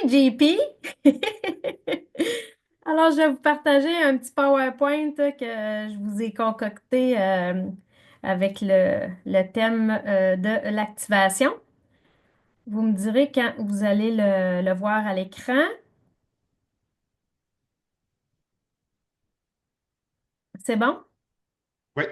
JP. Alors, je vais vous partager un petit PowerPoint que je vous ai concocté avec le thème de l'activation. Vous me direz quand vous allez le voir à l'écran. C'est bon? Oui,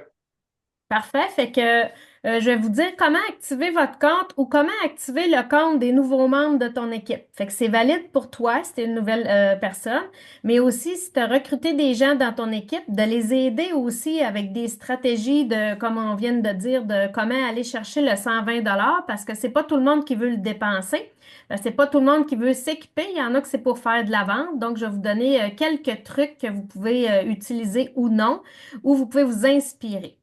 Parfait. Fait que je vais vous dire comment activer votre compte ou comment activer le compte des nouveaux membres de ton équipe. Fait que c'est valide pour toi si tu es une nouvelle personne, mais aussi si tu as recruté des gens dans ton équipe, de les aider aussi avec des stratégies de, comme on vient de dire, de comment aller chercher le 120 parce que c'est pas tout le monde qui veut le dépenser. C'est pas tout le monde qui veut s'équiper. Il y en a que c'est pour faire de la vente. Donc, je vais vous donner quelques trucs que vous pouvez utiliser ou non, ou vous pouvez vous inspirer.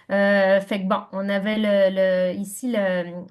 Fait que bon, on avait ici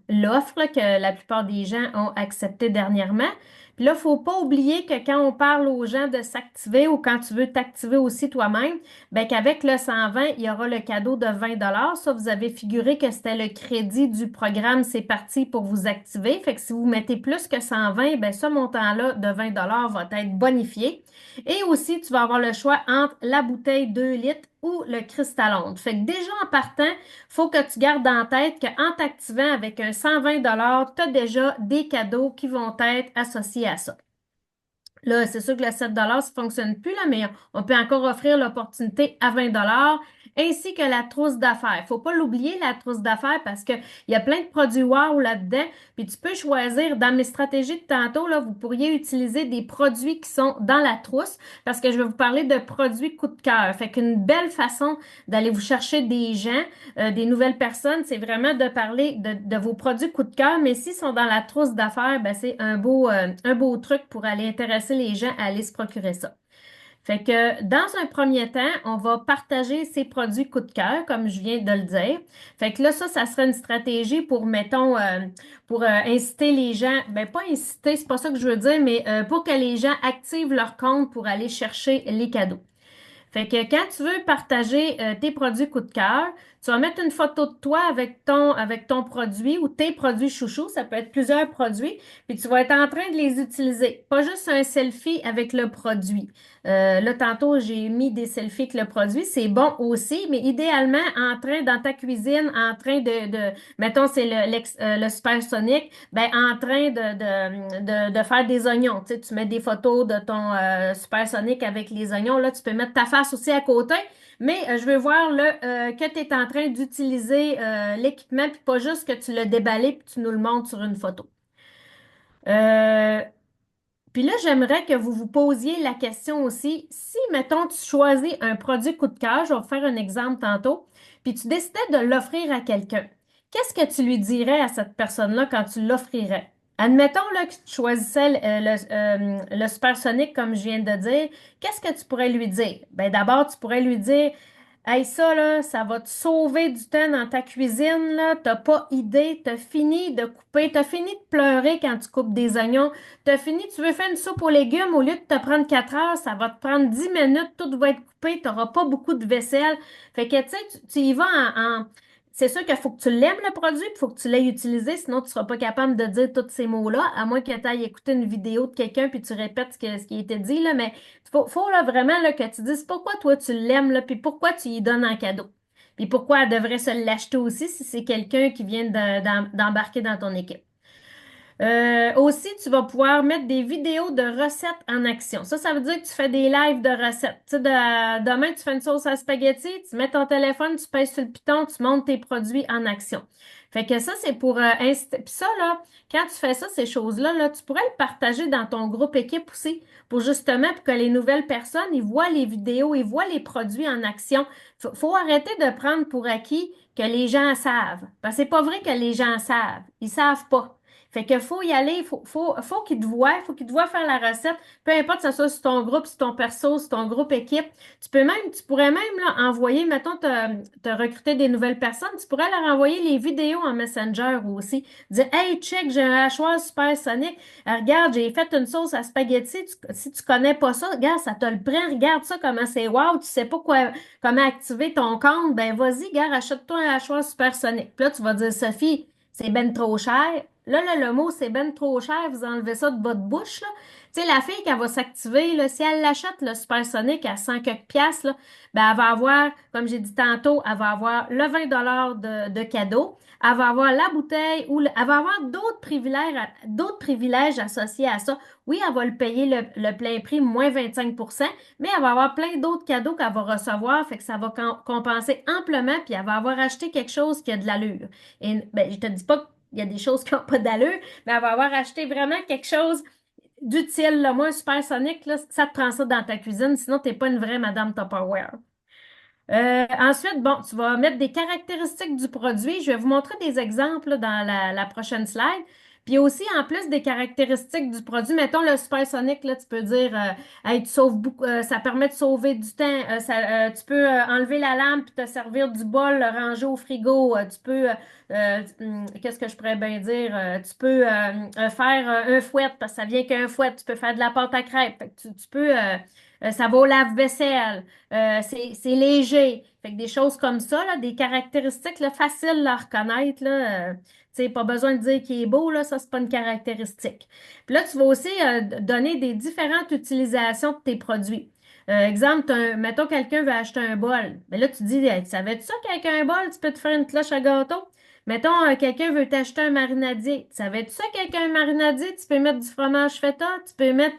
l'offre là, que la plupart des gens ont accepté dernièrement. Puis là, il ne faut pas oublier que quand on parle aux gens de s'activer ou quand tu veux t'activer aussi toi-même, ben qu'avec le 120, il y aura le cadeau de 20 Ça, vous avez figuré que c'était le crédit du programme, c'est parti pour vous activer. Fait que si vous mettez plus que 120, ben ce montant-là de 20 va être bonifié. Et aussi, tu vas avoir le choix entre la bouteille 2 litres ou le cristalone. Fait que déjà en partant, faut que tu gardes en tête qu'en t'activant avec un 120 tu as déjà des cadeaux qui vont être associés à ça. Là, c'est sûr que le 7 ça ne fonctionne plus, là, mais on peut encore offrir l'opportunité à 20 ainsi que la trousse d'affaires. Faut pas l'oublier, la trousse d'affaires, parce qu'il y a plein de produits wow là-dedans. Puis tu peux choisir, dans mes stratégies de tantôt, là, vous pourriez utiliser des produits qui sont dans la trousse, parce que je vais vous parler de produits coup de cœur. Fait qu'une belle façon d'aller vous chercher des gens, des nouvelles personnes, c'est vraiment de parler de vos produits coup de cœur, mais s'ils sont dans la trousse d'affaires, ben, c'est un beau truc pour aller intéresser les gens à aller se procurer ça. Fait que dans un premier temps, on va partager ces produits coup de cœur, comme je viens de le dire. Fait que là, ça serait une stratégie pour, mettons, pour inciter les gens, ben pas inciter, c'est pas ça que je veux dire, mais pour que les gens activent leur compte pour aller chercher les cadeaux. Fait que quand tu veux partager tes produits coup de cœur, tu vas mettre une photo de toi avec ton produit ou tes produits chouchous, ça peut être plusieurs produits, puis tu vas être en train de les utiliser. Pas juste un selfie avec le produit. Là, tantôt, j'ai mis des selfies avec le produit, c'est bon aussi, mais idéalement, en train, dans ta cuisine, en train mettons, c'est le supersonic, ben, en train de faire des oignons. Tu sais, tu mets des photos de ton supersonic avec les oignons. Là, tu peux mettre ta face aussi à côté. Mais je veux voir là, que tu es en train d'utiliser l'équipement, puis pas juste que tu l'as déballé puis tu nous le montres sur une photo. Euh, Puis là, j'aimerais que vous vous posiez la question aussi. Si, mettons, tu choisis un produit coup de cœur, je vais vous faire un exemple tantôt, puis tu décidais de l'offrir à quelqu'un, qu'est-ce que tu lui dirais à cette personne-là quand tu l'offrirais? Admettons là, que tu choisissais le supersonic, comme je viens de dire, qu'est-ce que tu pourrais lui dire? Ben, d'abord, tu pourrais lui dire, hey, ça, là, ça va te sauver du temps dans ta cuisine, là. T'as pas idée, t'as fini de couper, t'as fini de pleurer quand tu coupes des oignons. T'as fini, tu veux faire une soupe aux légumes, au lieu de te prendre 4 heures, ça va te prendre 10 minutes, tout va être coupé, tu n'auras pas beaucoup de vaisselle. Fait que, tu sais, tu y vas C'est sûr qu'il faut que tu l'aimes, le produit, il faut que tu l'aies utilisé, sinon tu ne seras pas capable de dire tous ces mots-là, à moins que tu ailles écouter une vidéo de quelqu'un puis tu répètes ce qui a été dit, là, mais faut là, vraiment là, que tu dises pourquoi toi tu l'aimes, là, puis pourquoi tu y donnes en cadeau. Puis pourquoi elle devrait se l'acheter aussi si c'est quelqu'un qui vient d'embarquer dans ton équipe. Aussi, tu vas pouvoir mettre des vidéos de recettes en action. Ça veut dire que tu fais des lives de recettes. Tu sais, demain, tu fais une sauce à spaghetti, tu mets ton téléphone, tu pèses sur le piton, tu montes tes produits en action. Fait que ça, c'est pour inciter. Puis ça, là, quand tu fais ça, ces choses-là, là, tu pourrais le partager dans ton groupe équipe aussi, pour justement pour que les nouvelles personnes, ils voient les vidéos, ils voient les produits en action. Faut arrêter de prendre pour acquis que les gens savent. Parce que c'est pas vrai que les gens savent. Ils savent pas. Fait que faut y aller, faut qu'ils te voient faire la recette, peu importe que ce soit sur ton groupe, sur ton perso, sur ton groupe équipe. Tu pourrais même là, envoyer, mettons, t'as recruté des nouvelles personnes, tu pourrais leur envoyer les vidéos en Messenger aussi. Dire, hey, check, j'ai un hachoir super sonique. Regarde, j'ai fait une sauce à spaghetti. Si tu connais pas ça, regarde, ça te le prend. Regarde ça, comment c'est wow. Tu sais pas comment activer ton compte. Ben, vas-y, regarde, achète-toi un hachoir super sonique. Puis là, tu vas dire, Sophie, c'est ben trop cher. là, le mot, c'est ben trop cher, vous enlevez ça de votre bouche, là. Tu sais, la fille qui va s'activer, là, si elle l'achète, le Supersonic, à 100 quelques piastres, là, ben, elle va avoir, comme j'ai dit tantôt, elle va avoir le 20 de cadeau. Elle va avoir la bouteille ou elle va avoir d'autres privilèges associés à ça. Oui, elle va le payer le plein prix, moins 25%, mais elle va avoir plein d'autres cadeaux qu'elle va recevoir, fait que ça va compenser amplement, puis elle va avoir acheté quelque chose qui a de l'allure. Et ben, je te dis pas qu'il y a des choses qui n'ont pas d'allure, mais elle va avoir acheté vraiment quelque chose d'utile. Là. Moi, un supersonique, là, ça te prend ça dans ta cuisine, sinon tu n'es pas une vraie Madame Tupperware. Ensuite, bon, tu vas mettre des caractéristiques du produit. Je vais vous montrer des exemples là, dans la prochaine slide. Puis aussi, en plus des caractéristiques du produit, mettons le Supersonic, là, tu peux dire, hey, tu sauves beaucoup, ça permet de sauver du temps. Tu peux enlever la lampe puis te servir du bol, le ranger au frigo. Tu peux, qu'est-ce que je pourrais bien dire? Tu peux faire un fouet parce que ça vient qu'un fouet. Tu peux faire de la pâte à crêpes. Fait que tu peux, ça va au lave-vaisselle. C'est léger. Fait que des choses comme ça, là, des caractéristiques là, faciles à reconnaître. Là, tu sais, pas besoin de dire qu'il est beau, là, ça, c'est pas une caractéristique. Puis là, tu vas aussi donner des différentes utilisations de tes produits. Exemple, mettons quelqu'un veut acheter un bol. Mais là, tu dis, hey, tu savais-tu ça qu'avec un bol, tu peux te faire une cloche à gâteau? Mettons, quelqu'un veut t'acheter un marinadier. Tu savais-tu ça qu'avec un marinadier, tu peux mettre du fromage feta, tu peux mettre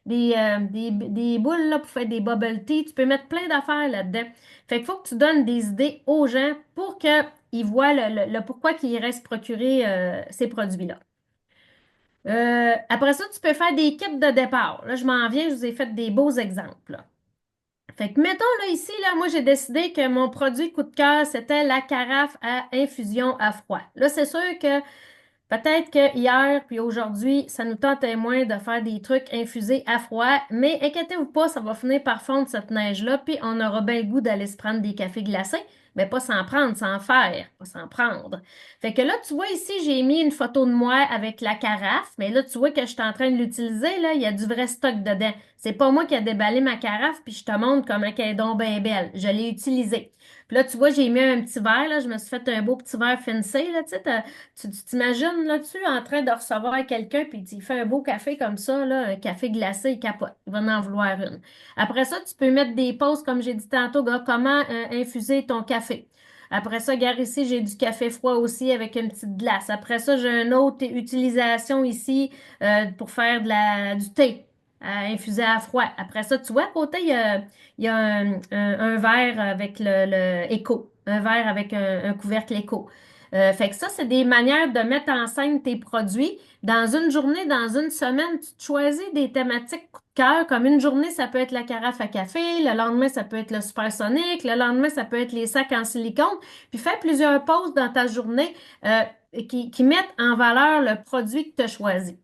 des boules là, pour faire des bubble tea. Tu peux mettre plein d'affaires là-dedans. Fait qu'il faut que tu donnes des idées aux gens pour qu'ils voient le pourquoi qu'ils restent procurer ces produits-là. Après ça, tu peux faire des kits de départ. Là, je m'en viens, je vous ai fait des beaux exemples. Là. Fait que mettons là ici, là, moi j'ai décidé que mon produit coup de cœur, c'était la carafe à infusion à froid. Là, c'est sûr que peut-être que hier puis aujourd'hui, ça nous tentait moins de faire des trucs infusés à froid, mais inquiétez-vous pas, ça va finir par fondre cette neige-là, puis on aura bien le goût d'aller se prendre des cafés glacés, mais pas s'en prendre, s'en faire, pas s'en prendre. Fait que là, tu vois ici, j'ai mis une photo de moi avec la carafe, mais là, tu vois que je suis en train de l'utiliser, là, il y a du vrai stock dedans. C'est pas moi qui ai déballé ma carafe, puis je te montre comment elle est donc bien belle. Je l'ai utilisée. Puis là, tu vois, j'ai mis un petit verre, là, je me suis fait un beau petit verre fancy, là, tu sais, tu t'imagines là-dessus en train de recevoir quelqu'un, puis il fait un beau café comme ça, là, un café glacé, il capote. Il va en vouloir une. Après ça, tu peux mettre des pauses, comme j'ai dit tantôt, gars, comment infuser ton café. Après ça, regarde ici, j'ai du café froid aussi avec une petite glace. Après ça, j'ai une autre utilisation ici pour faire du thé à infuser à froid. Après ça, tu vois, à côté, il y a un verre avec le écho, un verre avec un couvercle écho. Fait que ça, c'est des manières de mettre en scène tes produits. Dans une journée, dans une semaine, tu te choisis des thématiques coup de cœur. Comme une journée, ça peut être la carafe à café. Le lendemain, ça peut être le supersonique. Le lendemain, ça peut être les sacs en silicone. Puis fais plusieurs pauses dans ta journée qui mettent en valeur le produit que tu as choisi.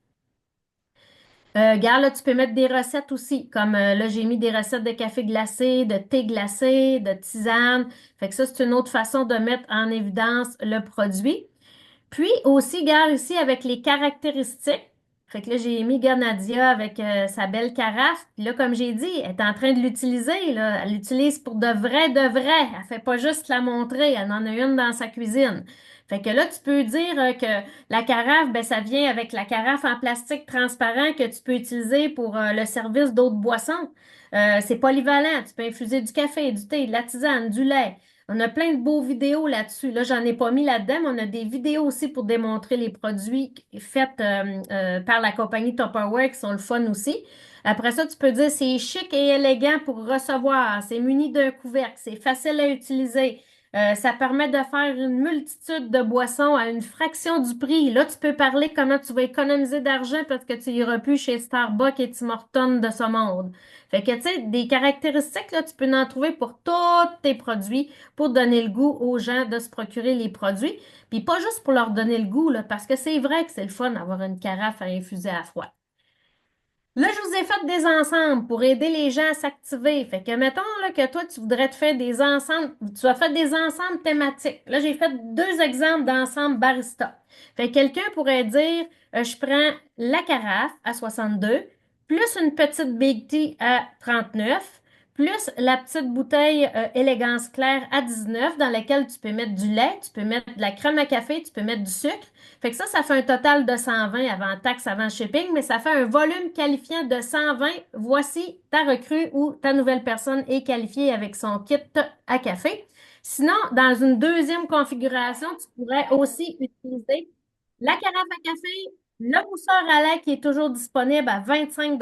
Regarde, là, tu peux mettre des recettes aussi, comme là, j'ai mis des recettes de café glacé, de thé glacé, de tisane. Fait que ça, c'est une autre façon de mettre en évidence le produit. Puis aussi, regarde ici avec les caractéristiques. Fait que là, j'ai mis Ganadia avec sa belle carafe. Puis là, comme j'ai dit, elle est en train de l'utiliser, là. Elle l'utilise pour de vrai. Elle fait pas juste la montrer. Elle en a une dans sa cuisine. Fait que là, tu peux dire que la carafe, ben, ça vient avec la carafe en plastique transparent que tu peux utiliser pour le service d'autres boissons. C'est polyvalent. Tu peux infuser du café, du thé, de la tisane, du lait. On a plein de beaux vidéos là-dessus. Là, j'en ai pas mis là-dedans, mais on a des vidéos aussi pour démontrer les produits faits par la compagnie Tupperware qui sont le fun aussi. Après ça, tu peux dire c'est chic et élégant pour recevoir, c'est muni d'un couvercle, c'est facile à utiliser. Ça permet de faire une multitude de boissons à une fraction du prix. Là, tu peux parler comment tu vas économiser d'argent parce que tu iras plus chez Starbucks et Tim Hortons de ce monde. Fait que, tu sais, des caractéristiques, là, tu peux en trouver pour tous tes produits pour donner le goût aux gens de se procurer les produits. Puis pas juste pour leur donner le goût, là, parce que c'est vrai que c'est le fun d'avoir une carafe à infuser à froid. Là, je vous ai fait des ensembles pour aider les gens à s'activer. Fait que, mettons là, que toi, tu voudrais te faire des ensembles, tu as fait des ensembles thématiques. Là, j'ai fait deux exemples d'ensemble barista. Fait que quelqu'un pourrait dire, je prends la carafe à 62, plus une petite Big Tea à 39, plus la petite bouteille Élégance claire à 19 dans laquelle tu peux mettre du lait, tu peux mettre de la crème à café, tu peux mettre du sucre. Fait que ça fait un total de 120 avant taxe, avant shipping, mais ça fait un volume qualifiant de 120. Voici ta recrue ou ta nouvelle personne est qualifiée avec son kit à café. Sinon, dans une deuxième configuration, tu pourrais aussi utiliser la carafe à café, le mousseur à lait qui est toujours disponible à 25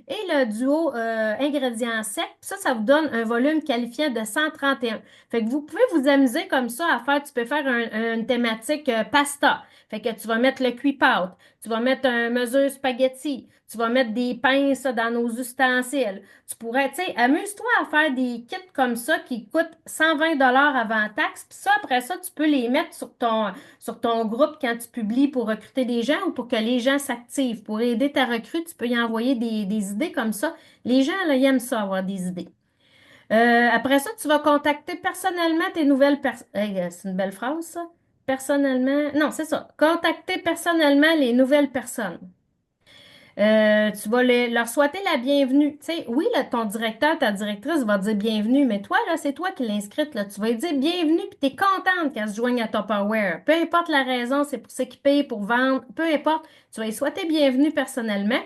et le duo ingrédients secs. Ça vous donne un volume qualifiant de 131. Fait que vous pouvez vous amuser comme ça à faire, tu peux faire une thématique pasta. Fait que tu vas mettre le cuit-pâte, tu vas mettre un mesure spaghetti, tu vas mettre des pinces dans nos ustensiles. Tu pourrais, tu sais, amuse-toi à faire des kits comme ça qui coûtent 120 avant taxe. Puis ça, après ça, tu peux les mettre sur ton groupe quand tu publies pour recruter des gens ou pour que les gens s'activent. Pour aider ta recrue, tu peux y envoyer des idées comme ça. Les gens, là, ils aiment ça, avoir des idées. Après ça, tu vas contacter personnellement tes nouvelles personnes. C'est une belle phrase, ça. Personnellement. Non, c'est ça. Contacter personnellement les nouvelles personnes. Tu vas leur souhaiter la bienvenue. Tu sais, oui, là, ton directeur, ta directrice va te dire bienvenue, mais toi, là, c'est toi qui l'as inscrite, là. Tu vas lui dire bienvenue, puis tu es contente qu'elle se joigne à Tupperware. Peu importe la raison, c'est pour s'équiper, pour vendre, peu importe, tu vas lui souhaiter bienvenue personnellement.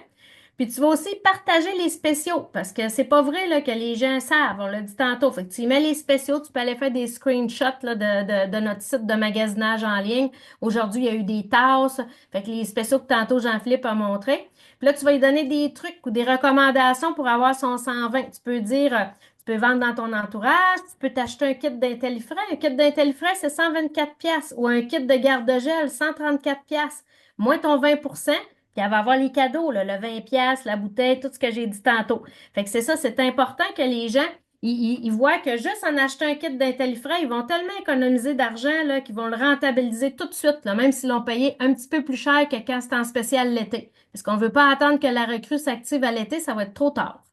Puis tu vas aussi partager les spéciaux, parce que c'est pas vrai là, que les gens savent, on l'a dit tantôt. Fait que tu y mets les spéciaux, tu peux aller faire des screenshots là, de notre site de magasinage en ligne. Aujourd'hui, il y a eu des tasses. Fait que les spéciaux que tantôt Jean-Philippe a montré. Puis là, tu vas lui donner des trucs ou des recommandations pour avoir son 120. Tu peux dire, tu peux vendre dans ton entourage, tu peux t'acheter un kit d'Intellifrais. Un kit d'Intellifrais, c'est 124 pièces ou un kit de garde-gel, 134 pièces. Moins ton 20 puis elle va avoir les cadeaux, là, le 20 pièces, la bouteille, tout ce que j'ai dit tantôt. Fait que c'est ça, c'est important que les gens, ils voient que juste en achetant un kit d'Intellifrais, ils vont tellement économiser d'argent là, qu'ils vont le rentabiliser tout de suite, là, même s'ils l'ont payé un petit peu plus cher que quand c'est en spécial l'été. Parce qu'on ne veut pas attendre que la recrue s'active à l'été, ça va être trop tard.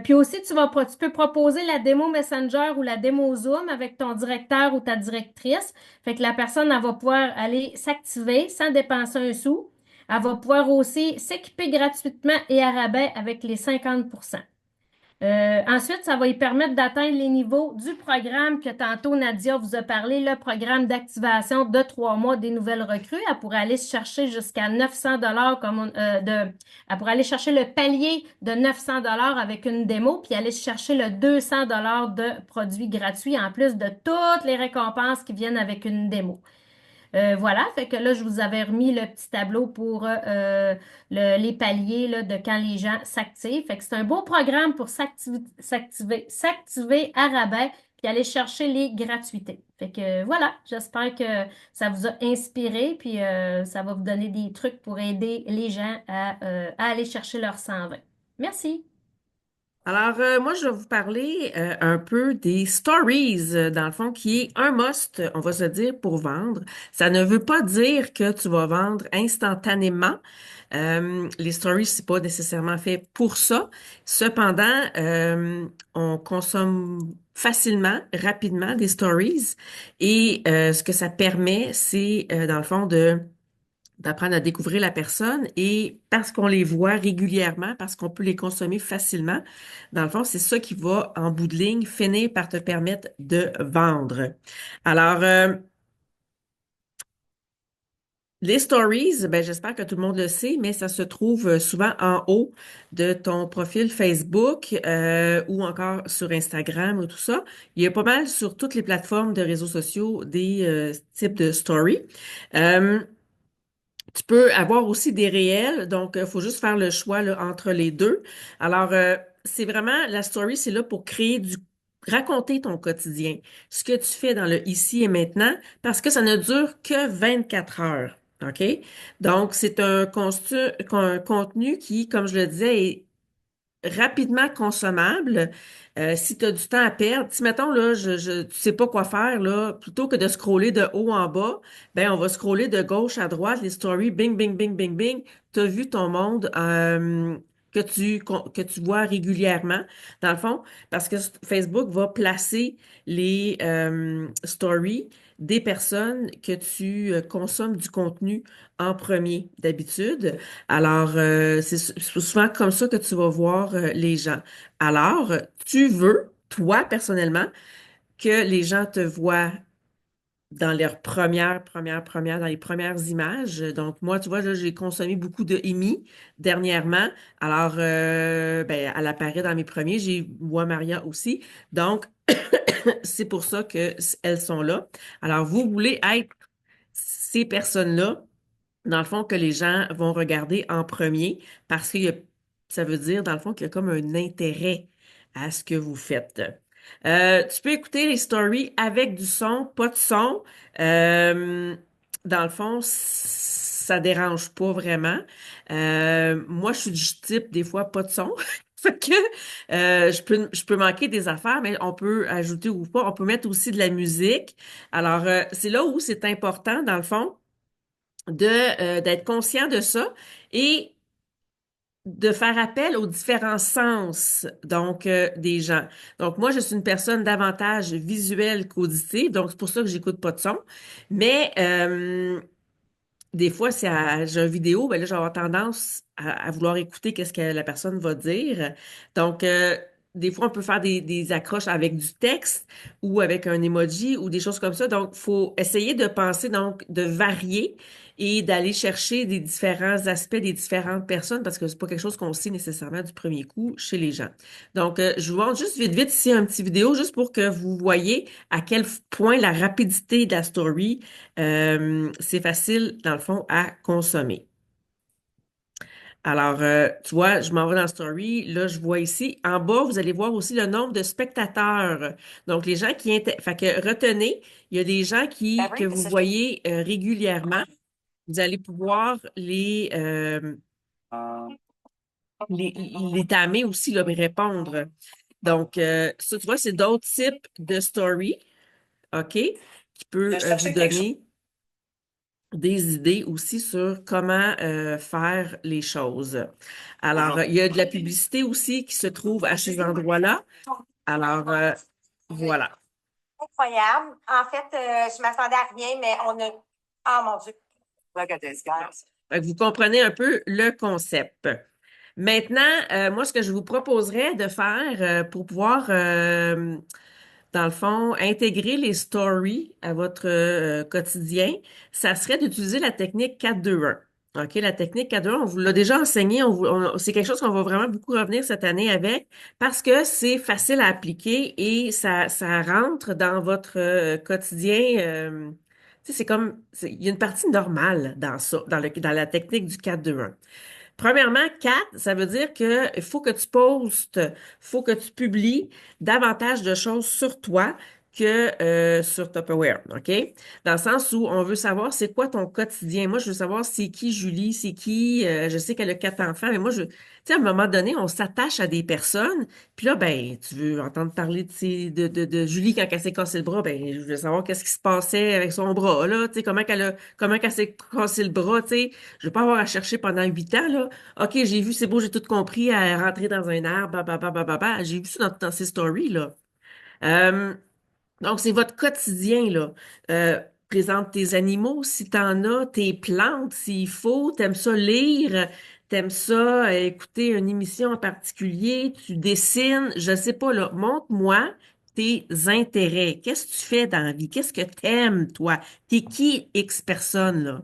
Puis aussi, tu peux proposer la démo Messenger ou la démo Zoom avec ton directeur ou ta directrice. Fait que la personne, elle va pouvoir aller s'activer sans dépenser un sou. Elle va pouvoir aussi s'équiper gratuitement et à rabais avec les 50%. Ensuite, ça va lui permettre d'atteindre les niveaux du programme que tantôt Nadia vous a parlé, le programme d'activation de 3 mois des nouvelles recrues. Elle pourrait aller chercher jusqu'à 900 comme elle pourrait aller chercher le palier de 900 avec une démo, puis aller chercher le 200 de produits gratuits en plus de toutes les récompenses qui viennent avec une démo. Voilà, fait que là, je vous avais remis le petit tableau pour les paliers là, de quand les gens s'activent. Fait que c'est un beau programme pour s'activer à rabais, puis aller chercher les gratuités. Fait que voilà, j'espère que ça vous a inspiré, puis ça va vous donner des trucs pour aider les gens à aller chercher leur 120. Merci. Alors, moi, je vais vous parler un peu des stories, dans le fond, qui est un must, on va se dire, pour vendre. Ça ne veut pas dire que tu vas vendre instantanément. Les stories, c'est pas nécessairement fait pour ça. Cependant, on consomme facilement, rapidement des stories et ce que ça permet, c'est, dans le fond, d'apprendre à découvrir la personne et parce qu'on les voit régulièrement, parce qu'on peut les consommer facilement, dans le fond, c'est ça qui va, en bout de ligne, finir par te permettre de vendre. Alors, les stories, ben, j'espère que tout le monde le sait, mais ça se trouve souvent en haut de ton profil Facebook ou encore sur Instagram ou tout ça. Il y a pas mal sur toutes les plateformes de réseaux sociaux des types de stories. Euh, Tu peux avoir aussi des réels, donc il faut juste faire le choix là, entre les deux. Alors, c'est vraiment, la story, c'est là pour raconter ton quotidien, ce que tu fais dans le ici et maintenant, parce que ça ne dure que 24 heures. OK? Donc, c'est un contenu qui, comme je le disais, est rapidement consommable. Si tu as du temps à perdre, si mettons là, tu sais pas quoi faire là, plutôt que de scroller de haut en bas, ben on va scroller de gauche à droite les stories, bing bing bing bing bing. Tu as vu ton monde que tu vois régulièrement dans le fond, parce que Facebook va placer les stories des personnes que tu consommes du contenu en premier d'habitude. Alors, c'est souvent comme ça que tu vas voir les gens. Alors, tu veux, toi, personnellement, que les gens te voient dans leurs dans les premières images. Donc, moi, tu vois, là, j'ai consommé beaucoup de Amy dernièrement. Alors, ben, elle apparaît dans mes premiers. J'ai moi, Maria aussi. Donc, c'est pour ça que elles sont là. Alors, vous voulez être ces personnes-là, dans le fond, que les gens vont regarder en premier parce que ça veut dire, dans le fond, qu'il y a comme un intérêt à ce que vous faites. Tu peux écouter les stories avec du son, pas de son. Euh, Dans le fond, ça dérange pas vraiment. Moi, je suis du type, des fois, pas de son. Fait que je peux manquer des affaires, mais on peut ajouter ou pas. On peut mettre aussi de la musique. Alors, c'est là où c'est important, dans le fond d'être conscient de ça et de faire appel aux différents sens donc des gens. Donc moi je suis une personne davantage visuelle qu'auditive, donc c'est pour ça que j'écoute pas de son. Mais des fois, j'ai une vidéo, ben là, je vais avoir tendance à vouloir écouter qu'est-ce que la personne va dire. Donc, des fois, on peut faire des accroches avec du texte ou avec un emoji ou des choses comme ça. Donc, faut essayer de penser, donc, de varier et d'aller chercher des différents aspects des différentes personnes parce que c'est pas quelque chose qu'on sait nécessairement du premier coup chez les gens. Donc, je vous montre juste vite, vite ici un petit vidéo juste pour que vous voyez à quel point la rapidité de la story c'est facile, dans le fond, à consommer. Alors, tu vois, je m'en vais dans Story. Là, je vois ici. En bas, vous allez voir aussi le nombre de spectateurs. Donc, les gens qui... Fait que retenez, il y a des gens que vous voyez régulièrement. Vous allez pouvoir les, les tamer aussi, là, mais répondre. Donc, ça, tu vois, c'est d'autres types de story, OK, qui peut vous donner des idées aussi sur comment faire les choses. Alors, il y a de la publicité aussi qui se trouve à ces endroits-là. Alors, voilà. Incroyable. En fait, je m'attendais à rien, mais on a. Ah mon Dieu. Fait que vous comprenez un peu le concept. Maintenant, moi, ce que je vous proposerais de faire pour pouvoir dans le fond, intégrer les stories à votre quotidien, ça serait d'utiliser la technique 4-2-1. OK, la technique 4-2-1, on vous l'a déjà enseigné, c'est quelque chose qu'on va vraiment beaucoup revenir cette année avec parce que c'est facile à appliquer et ça rentre dans votre quotidien. Tu sais, il y a une partie normale dans ça, dans la technique du 4-2-1. Premièrement, 4, ça veut dire que il faut que tu postes, faut que tu publies davantage de choses sur toi que sur Tupperware, OK? Dans le sens où on veut savoir c'est quoi ton quotidien. Moi, je veux savoir c'est qui Julie, c'est qui, je sais qu'elle a 4 enfants, mais moi, tu sais, à un moment donné, on s'attache à des personnes, puis là, ben, tu veux entendre parler de Julie quand elle s'est cassé le bras, ben, je veux savoir qu'est-ce qui se passait avec son bras, là, tu sais, comment qu'elle s'est cassé le bras, tu sais. Je vais pas avoir à chercher pendant 8 ans, là. OK, j'ai vu, c'est beau, j'ai tout compris, à rentrer dans un arbre, J'ai vu ça dans ces stories, là. Euh, donc, c'est votre quotidien, là. Présente tes animaux, si t'en as, tes plantes, s'il faut, t'aimes ça lire, t'aimes ça écouter une émission en particulier, tu dessines, je sais pas, là. Montre-moi tes intérêts. Qu'est-ce que tu fais dans la vie? Qu'est-ce que t'aimes, toi? T'es qui X personne, là?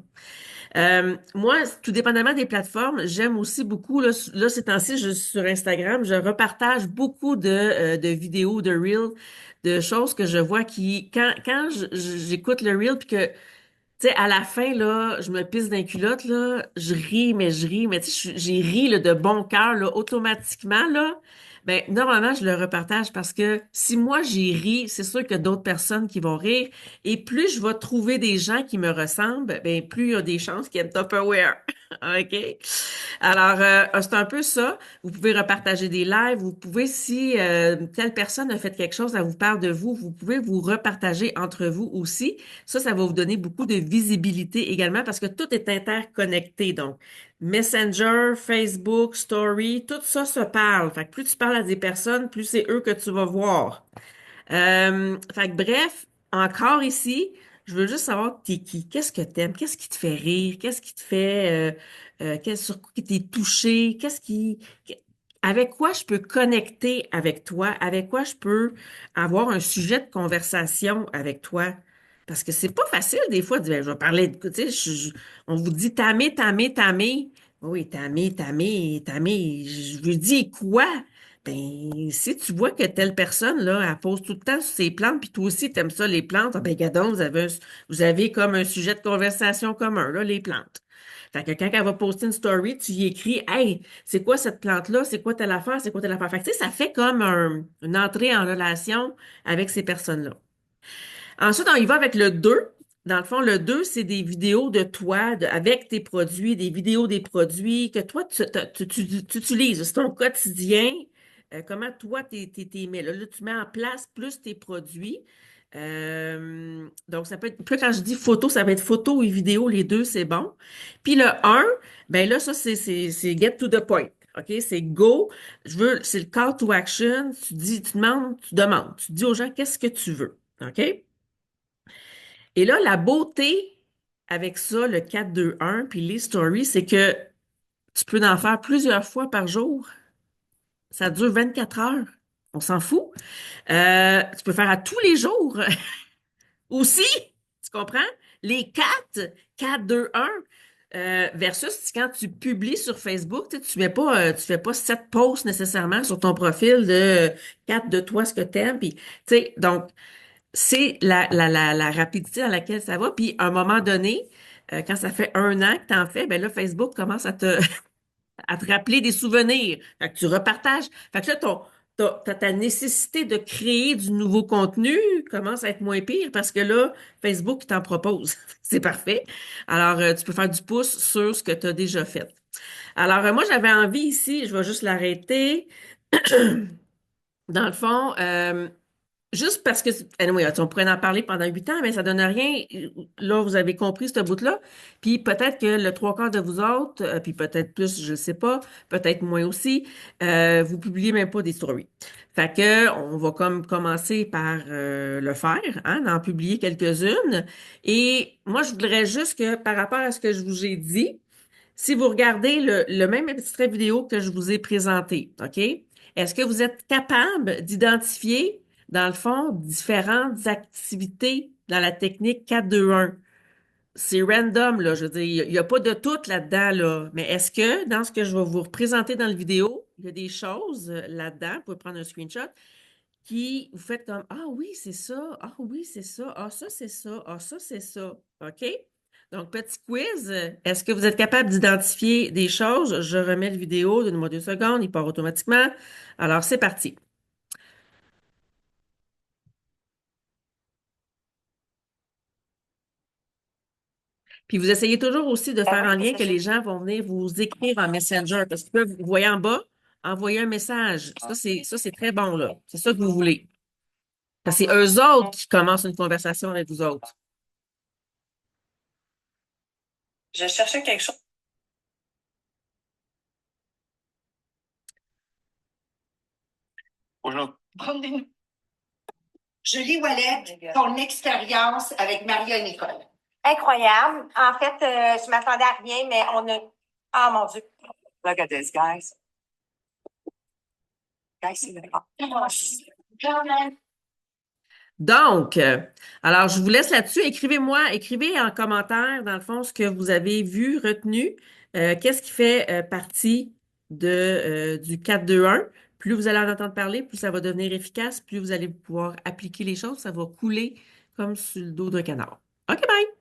Moi, tout dépendamment des plateformes, j'aime aussi beaucoup, là ces temps-ci, je suis sur Instagram, je repartage beaucoup de vidéos, de reels, de choses que je vois quand j'écoute le reel, puis que, tu sais, à la fin, là, je me pisse dans les culottes, là, je ris, mais tu sais, j'ai ri, là, de bon cœur, là, automatiquement, là. Ben, normalement, je le repartage parce que si moi j'ai ri, c'est sûr qu'il y a d'autres personnes qui vont rire. Et plus je vais trouver des gens qui me ressemblent, ben, plus il y a des chances qu'ils aiment Tupperware. OK? Alors, c'est un peu ça. Vous pouvez repartager des lives. Vous pouvez, si telle personne a fait quelque chose, elle vous parle de vous, vous pouvez vous repartager entre vous aussi. Ça va vous donner beaucoup de visibilité également parce que tout est interconnecté. Donc, Messenger, Facebook, Story, tout ça se parle. Fait que plus tu parles à des personnes, plus c'est eux que tu vas voir. Fait que bref, encore ici, Je veux juste savoir t'es qui, qu'est-ce que t'aimes, qu'est-ce qui te fait rire, qu'est-ce qui te fait, sur quoi t'es touché, avec quoi je peux connecter avec toi, avec quoi je peux avoir un sujet de conversation avec toi. Parce que c'est pas facile des fois de dire, ben, je vais parler de, tu sais, on vous dit Tamé, Tamé, Tamé. Oui, Tamé, Tamé, Tamé. Je veux dire quoi? Ben, si tu vois que telle personne, là, elle pose tout le temps sur ses plantes, puis toi aussi, t'aimes ça, les plantes, ah ben, gadon, vous avez comme un sujet de conversation commun, là, les plantes. Fait que quand elle va poster une story, tu y écris, hey, c'est quoi cette plante-là? C'est quoi telle affaire? C'est quoi telle affaire? Fait que, tu sais, ça fait comme une entrée en relation avec ces personnes-là. Ensuite, on y va avec le 2. Dans le fond, le 2, c'est des vidéos de toi, avec tes produits, des vidéos des produits que toi, tu utilises. C'est ton quotidien. Comment toi, t'es mis. Là, tu mets en place plus tes produits. Donc, ça peut être, puis quand je dis photo, ça va être photo et vidéo, les deux, c'est bon. Puis le un, ben là, ça, c'est get to the point. OK? C'est go. C'est le call to action. Tu dis, tu demandes, tu demandes. Tu dis aux gens, qu'est-ce que tu veux? OK? Et là, la beauté avec ça, le 4-2-1, puis les stories, c'est que tu peux en faire plusieurs fois par jour. Ça dure 24 heures. On s'en fout. Tu peux faire à tous les jours aussi. Tu comprends? Les 4-4-2-1, versus quand tu publies sur Facebook, tu fais pas 7 posts nécessairement sur ton profil de 4 de toi, ce que t'aimes. Puis, tu sais, donc, c'est la rapidité dans laquelle ça va. Puis, à un moment donné, quand ça fait 1 an que tu en fais, ben là, Facebook commence à te rappeler des souvenirs. Fait que tu repartages. Fait que là, ta nécessité de créer du nouveau contenu commence à être moins pire parce que là, Facebook il t'en propose. C'est parfait. Alors, tu peux faire du pouce sur ce que tu as déjà fait. Alors, moi, j'avais envie ici, je vais juste l'arrêter. Dans le fond, juste parce que, anyway, on pourrait en parler pendant 8 ans, mais ça donne rien. Là, vous avez compris ce bout-là. Puis peut-être que le trois quarts de vous autres, puis peut-être plus, je ne sais pas, peut-être moins aussi, vous publiez même pas des stories. Fait que on va comme commencer par le faire, hein, d'en publier quelques-unes. Et moi, je voudrais juste que par rapport à ce que je vous ai dit, si vous regardez le même extrait vidéo que je vous ai présenté, OK? Est-ce que vous êtes capable d'identifier, dans le fond, différentes activités dans la technique 4-2-1? C'est random, là. Je veux dire, il n'y a pas de tout là-dedans, là. Mais est-ce que, dans ce que je vais vous représenter dans la vidéo, il y a des choses là-dedans, vous pouvez prendre un screenshot, qui vous faites comme, ah oui, c'est ça, ah oui, c'est ça, ah ça, c'est ça, ah ça, c'est ça. OK? Donc, petit quiz. Est-ce que vous êtes capable d'identifier des choses? Je remets le vidéo, donnez-moi 2 secondes, il part automatiquement. Alors, c'est parti. Puis vous essayez toujours aussi de Ben faire oui, en c'est lien ça. que les gens vont venir vous écrire en Messenger parce qu'ils peuvent, vous voyez en bas, envoyer un message. Ça, c'est très bon, là. C'est ça que vous voulez. Parce que c'est eux autres qui commencent une conversation avec vous autres. Je cherchais quelque chose. Aujourd'hui. Prendre des nouvelles. Julie Wallet, ton expérience avec Maria et Nicole. Incroyable. En fait, je m'attendais à rien, mais on a. Ah mon Dieu. Look at this, guys. Guys, c'est quand même. Donc, alors je vous laisse là-dessus. Écrivez en commentaire, dans le fond, ce que vous avez vu, retenu. Qu'est-ce qui fait partie du 4-2-1. Plus vous allez en entendre parler, plus ça va devenir efficace, plus vous allez pouvoir appliquer les choses, ça va couler comme sur le dos d'un canard. OK, bye!